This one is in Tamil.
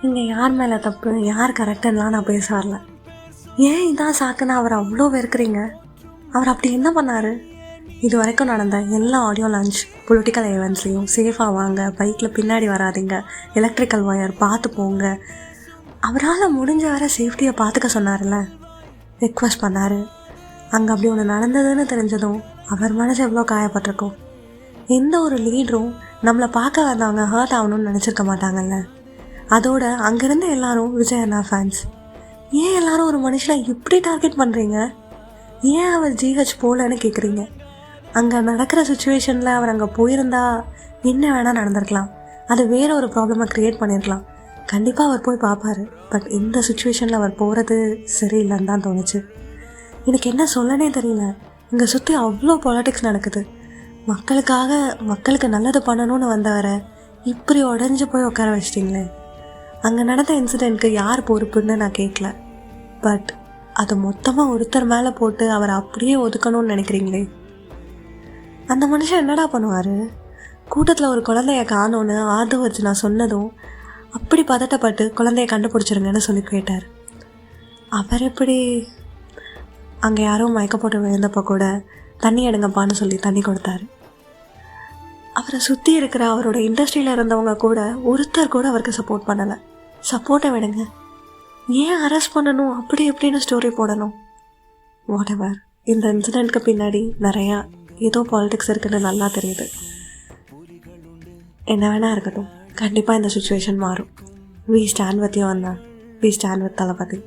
இங்கே யார் மேலே தப்பு யார் கரெக்டுன்னெலாம் நான் பேச வரல. ஏன் இதான் சாக்குன்னு அவர் அவ்வளோ வெறுக்கிறீங்க? அவர் அப்படி என்ன பண்ணார்? இது வரைக்கும் நடந்த எல்லா ஆடியோ லான்ச் பொலிட்டிக்கல் ஈவெண்ட்ஸ்லேயும் சேஃபாக வாங்க, பைக்கில் பின்னாடி வராதிங்க, எலக்ட்ரிக்கல் ஒயர் பார்த்து போங்க, அவரால் முடிஞ்ச வர சேஃப்டியை பார்த்துக்க சொன்னார்ல, ரெக்வஸ்ட் பண்ணார். அங்கே அப்படி ஒன்று நடந்ததுன்னு தெரிஞ்சதும் அவர் மனசு எவ்வளோ காயப்பட்டிருக்கும். எந்த ஒரு லீடரும் நம்மளை பார்க்க வந்தவங்க ஹர்ட் ஆகணும்னு நினச்சிருக்க மாட்டாங்கல்ல. அதோட அங்கேருந்து எல்லாரும் விஜய் அண்ணா ஃபேன்ஸ். ஏன் எல்லாரும் ஒரு மனுஷனை இப்படி டார்கெட் பண்ணுறீங்க? ஏன் அவர் ஜிஹெச் போகலன்னு கேட்குறீங்க? அங்கே நடக்கிற சுச்சுவேஷனில் அவர் அங்கே போயிருந்தா என்ன வேணால் நடந்திருக்கலாம். அது வேறு ஒரு ப்ராப்ளமை க்ரியேட் பண்ணியிருக்கலாம். கண்டிப்பாக அவர் போய் பார்ப்பார். பட் இந்த சுச்சுவேஷனில் அவர் போகிறது சரியில்லைன்னு தான் தோணுச்சு. எனக்கு என்ன சொல்லனே தெரியல. இங்கே சுற்றி அவ்வளோ பாலிட்டிக்ஸ் நடக்குது. மக்களுக்கு நல்லது பண்ணணும்னு வந்தவரை இப்படி உடஞ்சி போய் உட்கார வச்சிட்டிங்களே. அங்கே நடந்த இன்சிடெண்ட்க்கு யார் பொறுப்புன்னு நான் கேட்கல. பட் அது மொத்தமாக ஒருத்தர் மேலே போட்டு அவரை அப்படியே ஒதுக்கணும்னு நினைக்கிறீங்களே. அந்த மனுஷன் என்னடா பண்ணுவார்? கூட்டத்தில் ஒரு குழந்தைய காணோன்னு ஆர்டர் வச்சு நான் சொன்னதும் அப்படி பதட்டப்பட்டு குழந்தைய கண்டுபிடிச்சிருங்கன்னு சொல்லி கேட்டார். அவர் எப்படி? அங்கே யாரும் மயக்க போட்டு விழுந்தப்போ கூட தண்ணி எடுங்கப்பான்னு சொல்லி தண்ணி கொடுத்தாரு. அவரை சுற்றி இருக்கிற அவரோட இண்டஸ்ட்ரியில் இருந்தவங்க கூட ஒருத்தர் கூட அவருக்கு சப்போர்ட் பண்ணலை. சப்போர்ட்டை விடுங்க, ஏன் அரெஸ்ட் பண்ணணும் அப்படி எப்படின்னு ஸ்டோரி போடணும்? What ever. இந்த இன்சிடெண்ட்க்கு பின்னாடி நிறையா ஏதோ பாலிடிக்ஸ் இருக்குன்னு நல்லா தெரியுது. என்ன வேணா இருக்கட்டும், கண்டிப்பாக இந்த சுச்சுவேஷன் மாறும். வி ஸ்டாண்ட் வித் யூ அண்ணா. We stand with Thalapathy.